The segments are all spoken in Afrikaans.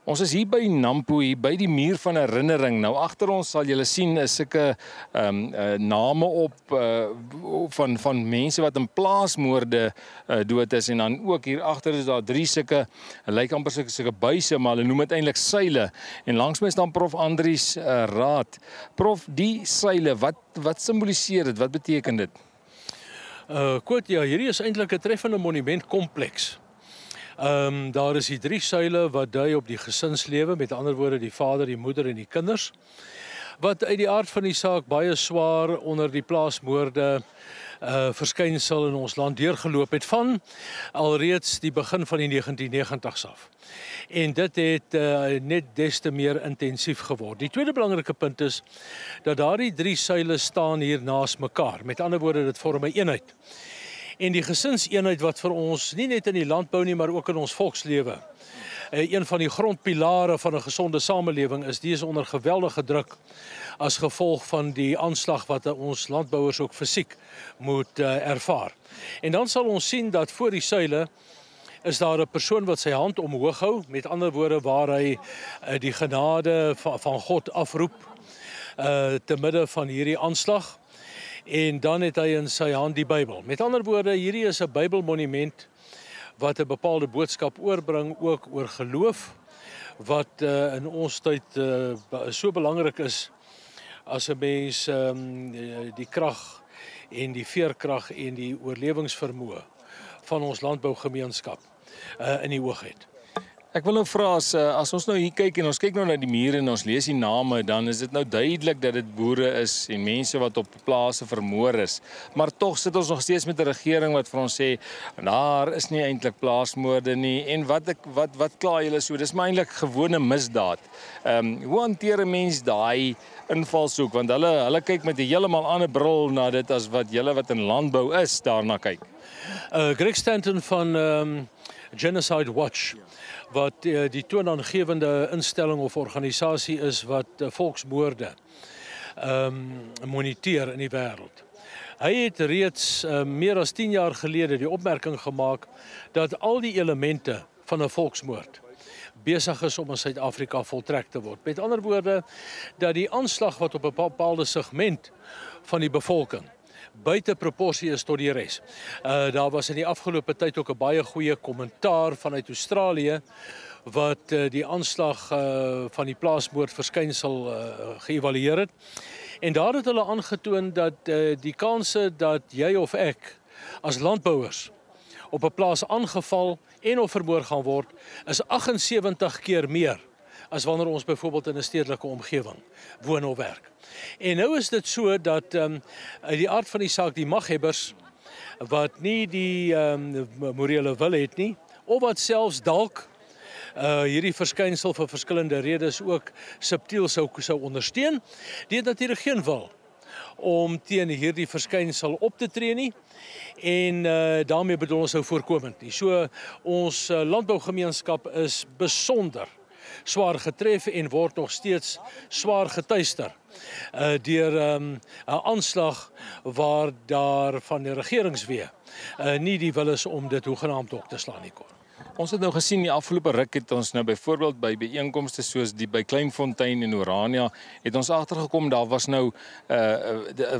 Ons is hier by Nampo, hier by die muur van herinnering. Nou agter ons sal julle sien is sulke name op van mense wat in plaasmoorde dood is en dan ook hier agter is daar 3 sulke lyk amper sulke buise, maar hulle noem dit eintlik seile. En langs my staan Prof Andries Raad. Prof, die seile, wat simboliseer dit? Wat beteken dit? Koot, ja, hierdie is eintlik 'n treffende monumentkompleks. Daar is die 3 seile wat dui op die gesinslewe, met ander woorde die vader, die moeder en die kinders, wat uit die aard van die saak baie swaar onder die plaasmoorde verskynsel in ons land deurgeloop het van alreeds die begin van die 1990s af. En dit het net des te meer intensief geword. Die tweede belangrike punt is dat daardie 3 seile staan hier naast mekaar. Met ander woorde, dit vorm 'n eenheid. En die gesinseenheid wat vir ons, nie net in die landbou nie, maar ook in ons volkslewe, een van die grondpilare van 'n gesonde samelewing is, die is onder geweldige druk as gevolg van die aanslag wat ons landbouers ook fisiek moet ervaar. En dan sal ons sien dat voor die seile is daar 'n persoon wat sy hand omhoog hou, met ander woorde waar hy die genade van God afroep te midde van hierdie aanslag. En dan het hy in sy hand die Bybel. Met ander woorde, hierdie is 'n Bybelmonument wat 'n bepaalde boodskap oorbring, ook oor geloof, wat in ons tyd so belangrik is as 'n mens die krag en die veerkrag en die oorlewingsvermoë van ons landbougemeenskap in die oog het. Ek wil nou vra, as ons nou hier kyk en ons kyk nou na die mure en ons lees die name, dan is dit nou duidelik dat dit boere is en mense wat op plase vermoor is. Maar tog sit ons nog steeds met 'n regering wat vir ons sê, daar is nie eintlik plaasmoorde nie. En wat kla julle so? Dis maar eintlik gewone misdaad. Hoe hanteer 'n mens daai invalshoek? Want hulle kyk met 'n heeltemal ander bril na dit as wat julle wat in landbou is daarna kyk. Greg Stanton van Genocide Watch, wat die toonaangewende instelling of organisasie is wat volksmoorde moniteer in die wêreld. Hy het reeds meer as 10 jaar gelede die opmerking gemaak dat al die elemente van 'n volksmoord besig is om in Suid-Afrika voltrek te word. Met ander woorde, dat die aanslag wat op 'n bepaalde segment van die bevolking buite proporsie is tot die res. Daar was in die afgelope tyd ook 'n baie goeie kommentaar vanuit Australië wat die aanslag van die plaasmoord verskynsel geëvalueer het. En daar het hulle aangetoon dat die kanse dat jy of ek as landbouers op 'n plaas aangeval en of vermoor gaan word, is 78 keer meer as wanneer ons byvoorbeeld in 'n stedelike omgewing woon of werk. En nou is dit so dat uit die aard van die saak die maghebbers wat nie die morele wil het nie, of wat selfs dalk hierdie verskynsel vir verskillende redes ook subtiel sou ondersteun, die het natuurlik geen wil om teen hierdie verskynsel op te tree nie. En daarmee bedoel ons nou voorkomend nie. So ons landbougemeenskap is besonder swaar getref en word nog steeds swaar getuister deur 'n aanslag waar daar van die regeringsweë nie die wil is om dit hoegenaamd op te slaan nie, kon. Ons het nou gesien die afgelope ruk het ons nou byvoorbeeld by byeenkomste soos die by Kleinfontein en Orania het ons agtergekom daar was nou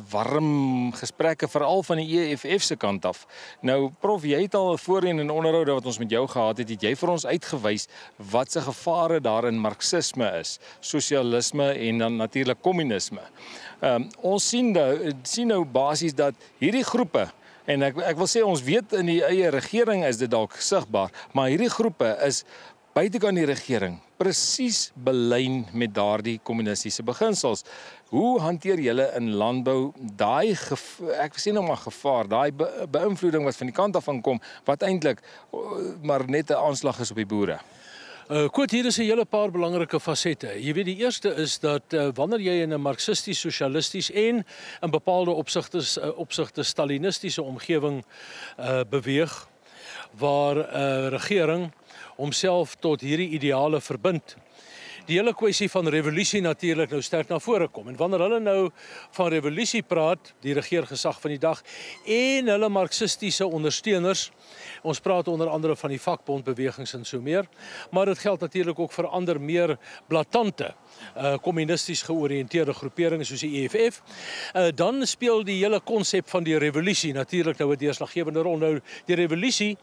warm gesprekke veral van die EFF se kant af. Nou Prof, jy het al voorheen in onderhoude wat ons met jou gehad het jy vir ons uitgewys wat se gevare daar in marxisme is, sosialisme en dan natuurlik kommunisme. Ons sien nou basies dat hierdie groepe, en ek wil sê ons weet in die eie regering is dit dalk sigbaar, maar hierdie groepe is buitekant die regering presies belyn met daardie kommunistiese beginsels. Hoe hanteer julle in landbou daai ek sê nou maar gevaar, daai beïnvloeding wat van die kant af aankom wat eintlik maar net 'n aanslag is op die boere? Koot, hier is 'n hele paar belangrike fasette. Jy weet, die eerste is dat wanneer jy in 'n marxisties, sosialisties en in bepaalde opsigte stalinistiese omgewing beweeg, waar regering homself tot hierdie ideale verbind die hele kwessie van revolusie natuurlik nou sterk na vore kom. En wanneer hulle nou van revolusie praat, die regeergesag van die dag en hulle marxistiese ondersteuners, ons praat onder andere van die vakbondbewegings en so meer, maar dit geld natuurlik ook vir ander meer blaatante kommunisties georiënteerde groeperinge soos die EFF, dan speel die hele konsep van die revolusie natuurlik nou 'n deurslaggewende rol. Nou, die revolusie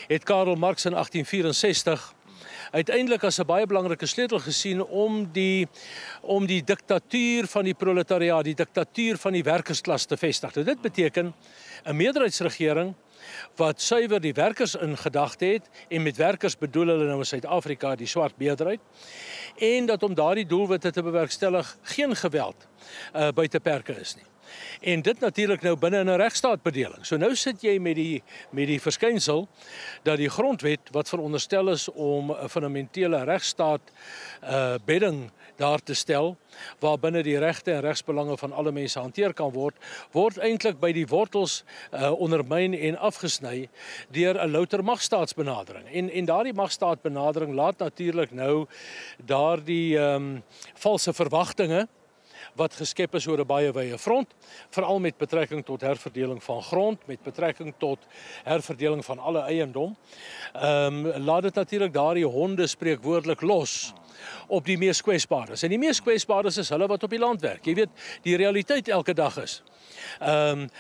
het Karl Marx in 1864 uiteindelik as 'n baie belangrike sleutel gesien om die diktatuur van die proletariaat, die diktatuur van die werkersklas te vestig. Nou, dit beteken 'n meerderheidsregering wat suiwer die werkers in gedagte het, en met werkers bedoel hulle nou in Suid-Afrika die swart meerderheid, en dat om daardie doelwitte te bewerkstellig geen geweld buite perke is nie. En dit natuurlik nou binne in 'n regstaatbedeling. So nou sit jy met die verskynsel dat die grondwet wat veronderstel is om 'n fundamentele regstaat bedding daar te stel, waarbinne die regte en regsbelange van alle mense hanteer kan word eintlik by die wortels ondermyn en afgesny deur 'n louter magstaatsbenadering. En daardie magstaatbenadering laat natuurlik nou daardie valse verwagtinge wat geskep is oor 'n baie wye front, veral met betrekking tot herverdeling van grond, met betrekking tot herverdeling van alle eiendom, laat dit natuurlik daardie honde spreekwoordelik los op die mees kwesbaardes. En die mees kwesbaardes is hulle wat op die land werk. Jy weet, die realiteit elke dag is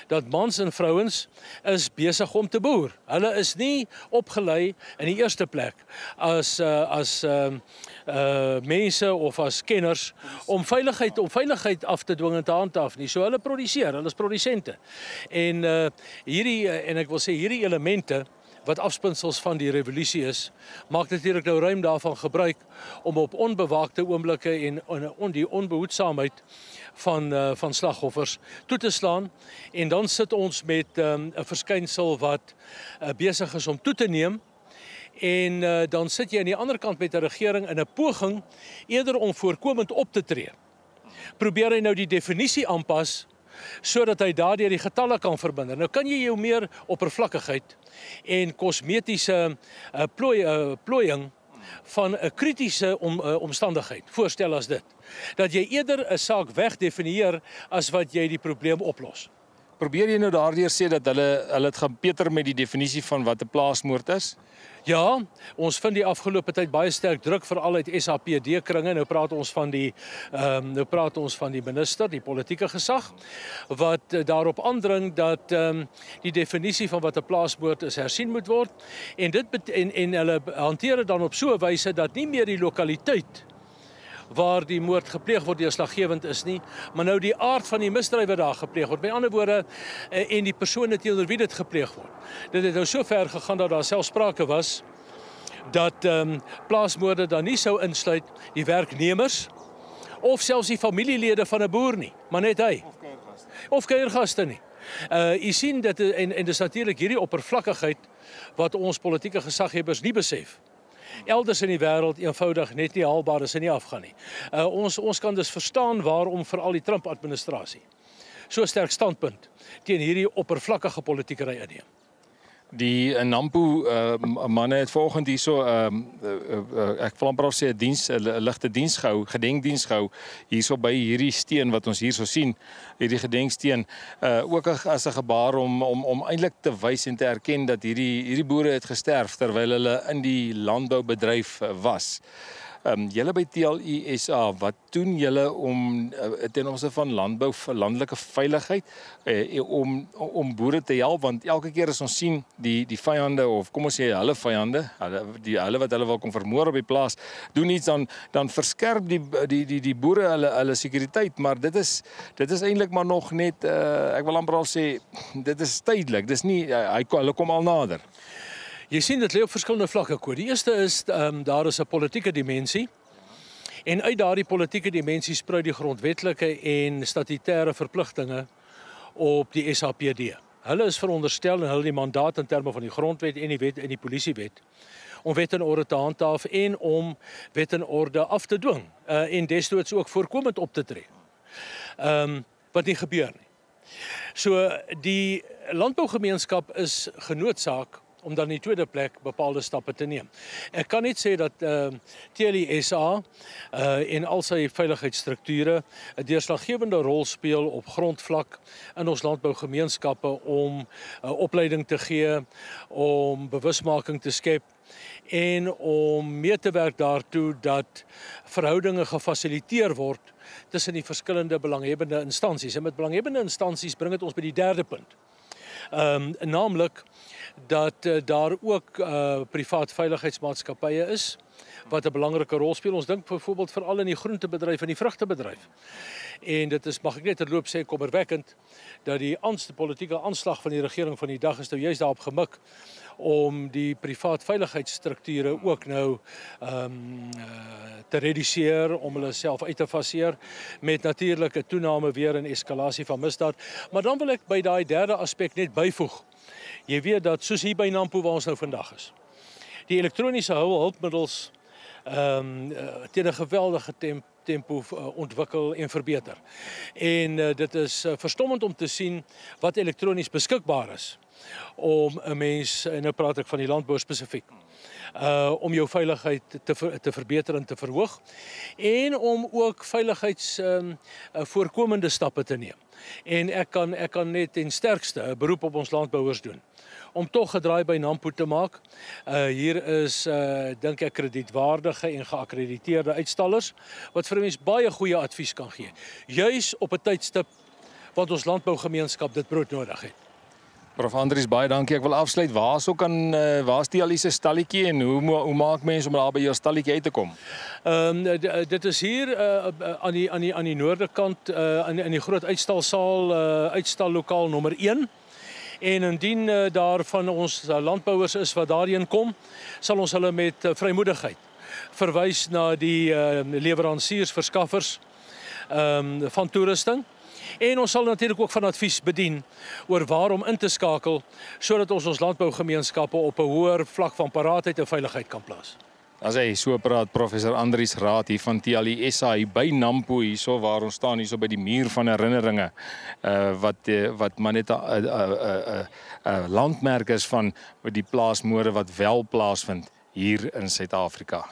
dat mans en vrouens is besig om te boer. Hulle is nie opgelei in die eerste plek as mense of as kenners om veiligheid af te dwing en te handhaaf nie. So hulle produseer, hulle is produsente. En en ek wil sê hierdie elemente wat afspinsels van die revolusie is, maak natuurlik nou ruim daarvan gebruik om op onbewaakte oomblikke en die onbehoedsaamheid van slagoffers toe te slaan. En dan sit ons met 'n verskynsel wat besig is om toe te neem. En dan sit jy aan die ander kant met 'n regering in 'n poging eerder om voorkomend op te tree. Probeer hy nou die definisie aanpas sodat hy daardeur die getalle kan verminder. Nou kan jy jou meer oppervlakkigheid en kosmetiese plooiing van 'n kritiese omstandigheid voorstel as dit. Dat jy eerder 'n saak wegdefinieer as wat jy die probleem oplos. Probeer jy nou daardeur sê dat hulle het gaan beter met die definisie van wat 'n plaasmoord is? Ja, ons vind die afgelope tyd baie sterk druk veral uit SAPD-kringe. Nou praat ons van die minister, die politieke gesag, wat daarop aandring dat die definisie van wat 'n plaasmoord is hersien moet word. En hulle hanteer dit dan op so 'n wyse dat nie meer die lokaliteit waar die moord gepleeg word deurslaggewend is nie, maar nou die aard van die misdryf wat daar gepleeg word. Met ander woorde, en die persone teenoor wie dit gepleeg word. Dit het nou so ver gegaan dat daar selfs sprake was dat plaasmoorde dan nie sou insluit die werknemers of selfs die familielede van 'n boer nie, maar net hy. Of kuiergaste nie. U sien dit en dis natuurlik hierdie oppervlakkigheid wat ons politieke gesaghebbers nie besef. Elders in die wêreld eenvoudig net nie haalbaar is en nie afgaan nie. Ons kan dus verstaan waarom veral die Trump-administrasie so sterk standpunt teen hierdie oppervlakkige politiekery inneem. Die Nampo manne het vanoggend hierso ek wil amper sê 'n ligte diens gehou, gedenkdiens gehou hierso by hierdie steen wat ons hierso sien, hierdie gedenksteen, ook as 'n gebaar om eintlik te wys en te erken dat hierdie boere het gesterf terwyl hulle in die landboubedryf was. Julle by TLU SA, wat doen julle om ten opsigte van landbou vir landelike veiligheid om boere te help, want elke keer as ons sien die vyande, of kom ons sê hulle vyande, hulle wat hulle wil kom vermoor op die plaas, doen iets dan verskerp die boere hulle sekuriteit, maar dit is eintlik maar nog net ek wil amper al sê dit is tydelik, dis nie hulle kom al nader. Jy sien dit lê op verskillende vlakke, Koos. Die eerste is daar is 'n politieke dimensie. En uit daardie politieke dimensie spruit die grondwetlike en statutêre verpligtinge op die SAPD. Hulle is veronderstel en hulle die mandaat in terme van die grondwet en die wet en die polisiewet om wet en orde te handhaaf en om wet en orde af te dwing en destyds ook voorkomend op te tree. Wat nie gebeur nie. So die landbougemeenskap is genoodsaak om dan in die tweede plek bepaalde stappe te neem. Ek kan net sê dat TLI SA en al sy veiligheidsstrukture 'n deurslaggewende rol speel op grondvlak in ons landbougemeenskappe om opleiding te gee, om bewusmaking te skep en om mee te werk daartoe dat verhoudinge gefasiliteer word tussen die verskillende belanghebbende instansies. En met belanghebbende instansies bring dit ons by die derde punt. Naamlik dat daar ook privaat veiligheidsmaatskappye is wat 'n belangrike rol speel. Ons dink byvoorbeeld veral in die groentebedryf en die vrugtebedryf. En dit is, mag ek net terloop sê, kommerwekkend dat die politieke aanslag van die regering van die dag is nou juist daarop gemik om die privaat veiligheidsstrukture ook nou te reduseer, om hulle self uit te faseer, met natuurlik 'n toename weer in eskalasie van misdaad. Maar dan wil ek by daai derde aspek net byvoeg. Jy weet dat soos hier by Nampo waar ons nou vandag is, die elektroniese hulpmiddels teen 'n geweldige tempo ontwikkel en verbeter. En dit is verstommend om te sien wat elektronies beskikbaar is om 'n mens, en nou praat ek van die landbou spesifiek, om jou veiligheid te verbeter en te verhoog en om ook veiligheids voorkomende stappe te neem. En ek kan net ten sterkste 'n beroep op ons landbouers doen om tog gedraai by Nampo te maak. Hier is dink ek kredietwaardige en geakkrediteerde uitstallers wat vir 'n mens baie goeie advies kan gee, juis op 'n tydstip wat ons landbougemeenskap dit broodnodig het. Prof Andries, baie dankie. Ek wil afsluit. Waar's die TLI se stalletjie en hoe maak mense om daar by jou stalletjie uit te kom? Dit is hier aan die noorde kant in die groot uitstalsaal, uitstallokaal nommer 1. En indien daar van ons landbouers is wat daarheen kom, sal ons hulle met vrymoedigheid verwys na die leweranciers, verskaffers van toerusting. En ons sal natuurlik ook van advies bedien oor waarom in te skakel sodat ons landbougemeenskappe op 'n hoër vlak van paraatheid en veiligheid kan plaas. As hy so praat, professor Andries Raad hier van TLI SA hier by Nampo, hierso waar ons staan, hierso by die muur van herinneringe, wat maar net 'n landmerk is van die plaasmoorde wat wel plaasvind hier in Suid-Afrika.